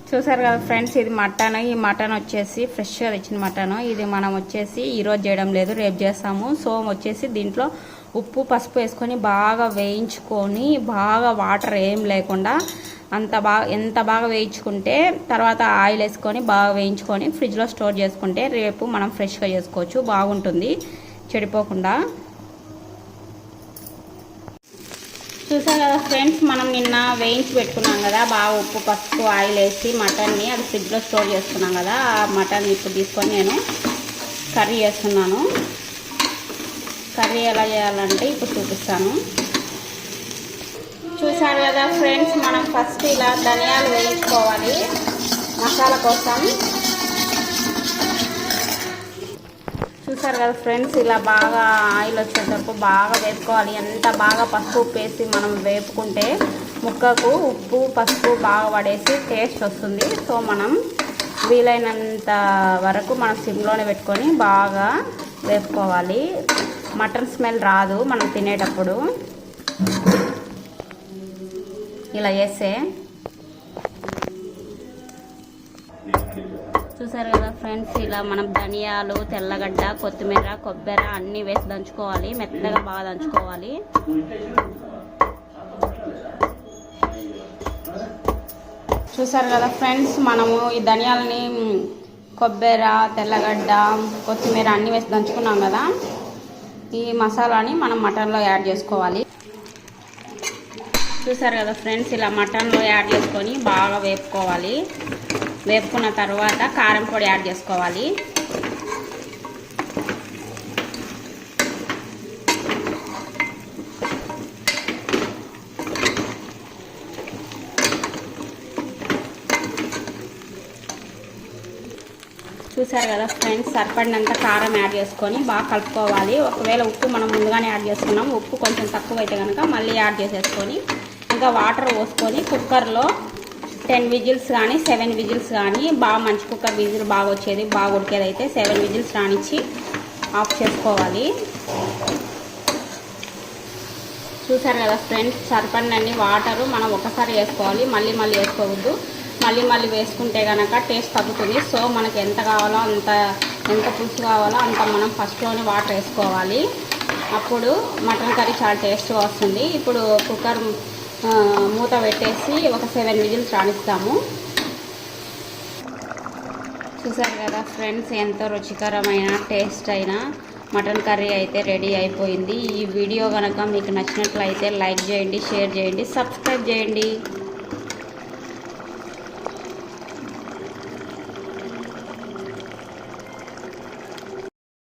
చూసారు కదా ఫ్రెండ్స్, ఇది మటన్. ఈ మటన్ వచ్చేసి ఫ్రెష్గా తెచ్చిన మటన్. ఇది మనం వచ్చేసి ఈరోజు చేయడం లేదు, రేపు చేస్తాము. సో వచ్చేసి దీంట్లో ఉప్పు పసుపు వేసుకొని బాగా వేయించుకొని, బాగా వాటర్ ఏం లేకుండా ఎంత బాగా వేయించుకుంటే తర్వాత ఆయిల్ వేసుకొని బాగా వేయించుకొని ఫ్రిడ్జ్లో స్టోర్ చేసుకుంటే రేపు మనం ఫ్రెష్గా చేసుకోవచ్చు, బాగుంటుంది చెడిపోకుండా. చూసారు కదా ఫ్రెండ్స్, మనం నిన్న వేయించి పెట్టుకున్నాం కదా బాగా ఉప్పు పసుపు ఆయిల్ వేసి మటన్ని, అది ఫ్రిడ్జ్లో స్టోర్ చేసుకున్నాం కదా. ఆ మటన్ ఇప్పుడు తీసుకొని నేను కర్రీ చేస్తున్నాను. కర్రీ ఎలా చేయాలంటే ఇప్పుడు చూపిస్తాను. చూసారు కదా ఫ్రెండ్స్, మనం ఫస్ట్ ఇలా ధనియాలు వేయించుకోవాలి మసాలా కోసం. చూసారు కదా ఫ్రెండ్స్, ఇలా బాగా ఆయిల్ వచ్చేటప్పుడు బాగా వేసుకోవాలి. ఎంత బాగా పసుపు వేసి మనం వేపుకుంటే ముక్కకు ఉప్పు పసుపు బాగా పడేసి టేస్ట్ వస్తుంది. సో మనం వీలైనంత వరకు మనం సిమ్లోనే పెట్టుకొని బాగా వేపుకోవాలి. మటన్ స్మెల్ రాదు మనం తినేటప్పుడు ఇలా చేస్తే. చూసారు కదా ఫ్రెండ్స్, ఇలా మనం ధనియాలు, తెల్లగడ్డ, కొత్తిమీర, కొబ్బరి అన్నీ వేసి దంచుకోవాలి. మెత్తగా బాగా దంచుకోవాలి. చూసారు కదా ఫ్రెండ్స్, మనము ఈ ధనియాలని, కొబ్బరి, తెల్లగడ్డ, కొత్తిమీర అన్నీ వేసి దంచుకున్నాం కదా. ఈ మసాలాని మనం మటన్లో యాడ్ చేసుకోవాలి. చూసారు కదా ఫ్రెండ్స్, ఇలా మటన్లో యాడ్ చేసుకొని బాగా వేపుకోవాలి. వేపుకున్న తర్వాత కారం పొడి యాడ్ చేసుకోవాలి. చూసారు కదా ఫ్రెండ్స్, సరిపడినంత కారం యాడ్ చేసుకొని బాగా కలుపుకోవాలి. ఒకవేళ ఉప్పు మనం ముందుగానే యాడ్ చేసుకున్నాం, ఉప్పు కొంచెం తక్కువ అయితే కనుక మళ్ళీ యాడ్ చేసేసుకొని ఇంకా వాటర్ పోసుకొని కుక్కర్లో 10 విజిల్స్ కానీ 7 విజిల్స్ కానీ, బాగా మంచి కుక్కర్ విజిల్ బాగా వచ్చేది, బాగా ఉడికేది అయితే 7 విజిల్స్ రానిచ్చి ఆఫ్ చేసుకోవాలి. చూసారు కదా ఫ్రెండ్స్, సరిపడినన్ని వాటరు మనం ఒకసారి వేసుకోవాలి, మళ్ళీ వేసుకోవద్దు. మళ్ళీ వేసుకుంటే కనుక టేస్ట్ తగ్గుతుంది. సో మనకి ఎంత కావాలో ఎంత పులుసు కావాలో అంత మనం ఫస్ట్లోనే వాటర్ వేసుకోవాలి. అప్పుడు మటన్ కర్రీ చాలా టేస్ట్గా వస్తుంది. ఇప్పుడు కుక్కర్ మూత పెట్టేసి ఒక 7 విజిల్స్ రాణిస్తాము. చూసారు కదా ఫ్రెండ్స్, ఎంతో రుచికరమైన టేస్ట్ అయిన మటన్ కర్రీ అయితే రెడీ అయిపోయింది. ఈ వీడియో కనుక మీకు నచ్చినట్లయితే లైక్ చేయండి, షేర్ చేయండి, సబ్స్క్రైబ్ చేయండి.